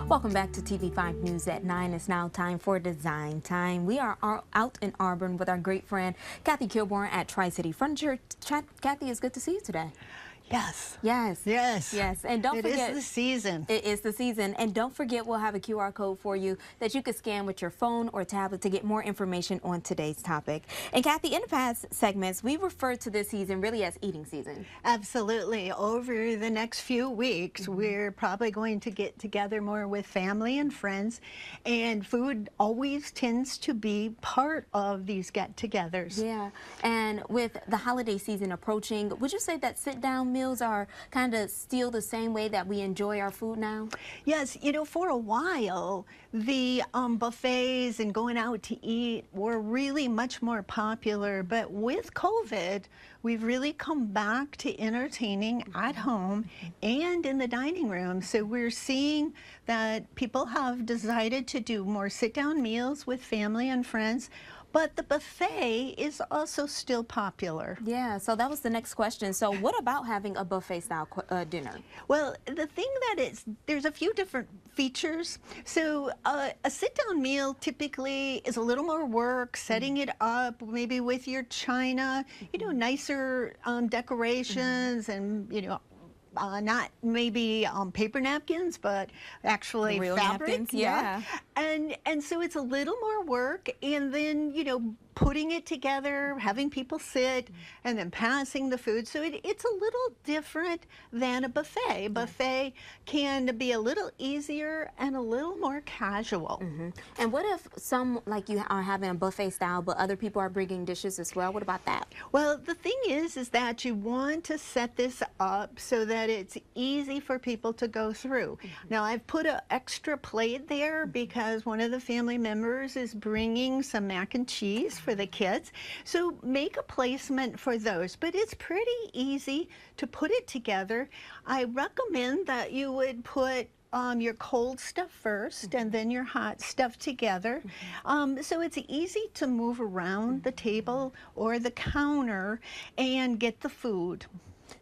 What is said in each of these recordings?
Welcome back to TV5 News at 9. It's now time for Design Time. We are out in Auburn with our great friend Kathy Kilborn at Tri-City Furniture. Kathy, it's good to see you today. Yes. Yes. Yes. Yes. And don't forget. It is the season. It is the season. And don't forget, we'll have a QR code for you that you can scan with your phone or tablet to get more information on today's topic. And Kathy, in the past segments, we referred to this season really as eating season. Absolutely. Over the next few weeks, we're probably going to get together more with family and friends. And food always tends to be part of these get-togethers. Yeah. And with the holiday season approaching, would you say that sit-down meals are kind of still the same way that we enjoy our food now? Yes, you know, for a while, the buffets and going out to eat were really much more popular. But with COVID, we've really come back to entertaining at home and in the dining room. So we're seeing that people have decided to do more sit-down meals with family and friends. But the buffet is also still popular. Yeah, so that was the next question. So what about having a buffet-style dinner? Well, the thing there's a few different features. So a sit-down meal typically is a little more work, setting it up, maybe with your china, you know, nicer decorations and, you know, not maybe paper napkins, but actually real fabric. Napkins, yeah. And so it's a little more work, and then, you know, putting it together, having people sit, and then passing the food. So it's a little different than a buffet. Buffet can be a little easier and a little more casual. And what if some, like you are having a buffet style, but other people are bringing dishes as well? What about that? Well, the thing is that you want to set this up so that it's easy for people to go through. Now, I've put an extra plate there because one of the family members is bringing some mac and cheese for the kids. So make a placement for those, but it's pretty easy to put it together. I recommend that you would put your cold stuff first and then your hot stuff together. So it's easy to move around the table or the counter and get the food.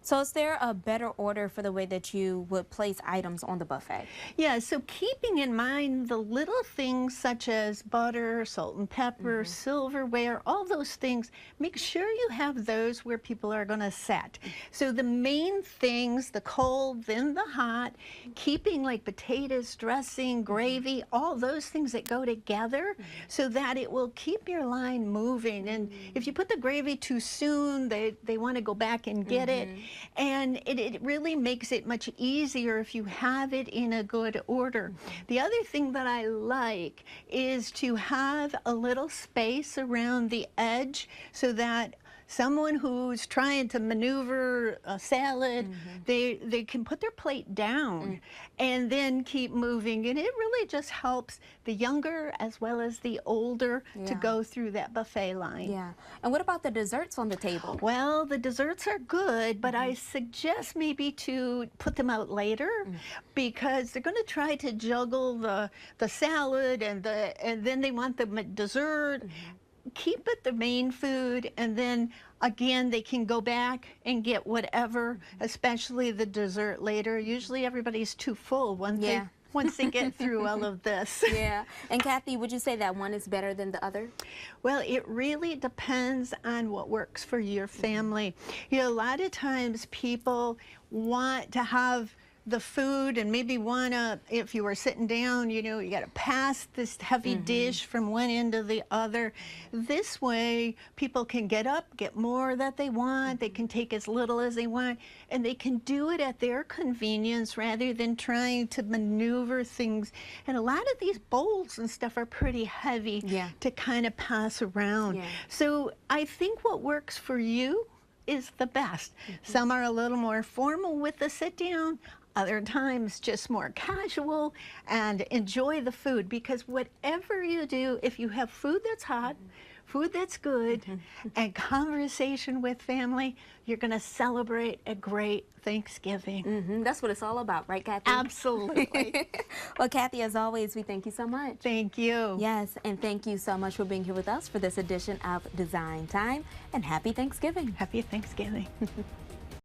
So is there a better order for the way that you would place items on the buffet? Yeah, so keeping in mind the little things such as butter, salt and pepper, silverware, all those things, make sure you have those where people are going to sit. So the main things, the cold, then the hot, keeping like potatoes, dressing, gravy, all those things that go together so that it will keep your line moving. And if you put the gravy too soon, they want to go back and get it. And it really makes it much easier if you have it in a good order. The other thing that I like is to have a little space around the edge so that someone who's trying to maneuver a salad, they can put their plate down and then keep moving. And it really just helps the younger as well as the older to go through that buffet line. Yeah. And what about the desserts on the table? Well, the desserts are good, but I suggest maybe to put them out later because they're going to try to juggle the salad and then they want the dessert. Keep it the main food, and then again they can go back and get whatever, especially the dessert later. Usually everybody's too full once they get through all of this. Yeah. And Kathy, would you say that one is better than the other? Well, it really depends on what works for your family. You know, a lot of times people want to have the food and maybe wanna, if you were sitting down, you know, you gotta pass this heavy dish from one end to the other. This way, people can get up, get more that they want, they can take as little as they want, and they can do it at their convenience rather than trying to maneuver things. And a lot of these bowls and stuff are pretty heavy to kind of pass around. So I think what works for you is the best. Some are a little more formal with the sit down, other times just more casual, and enjoy the food, because whatever you do, if you have food that's hot, food that's good, and conversation with family, you're going to celebrate a great Thanksgiving. That's what it's all about, right, Kathy? Absolutely. Well, Kathy, as always, we thank you so much. Thank you. Yes, and thank you so much for being here with us for this edition of Design Time, and happy Thanksgiving. Happy Thanksgiving.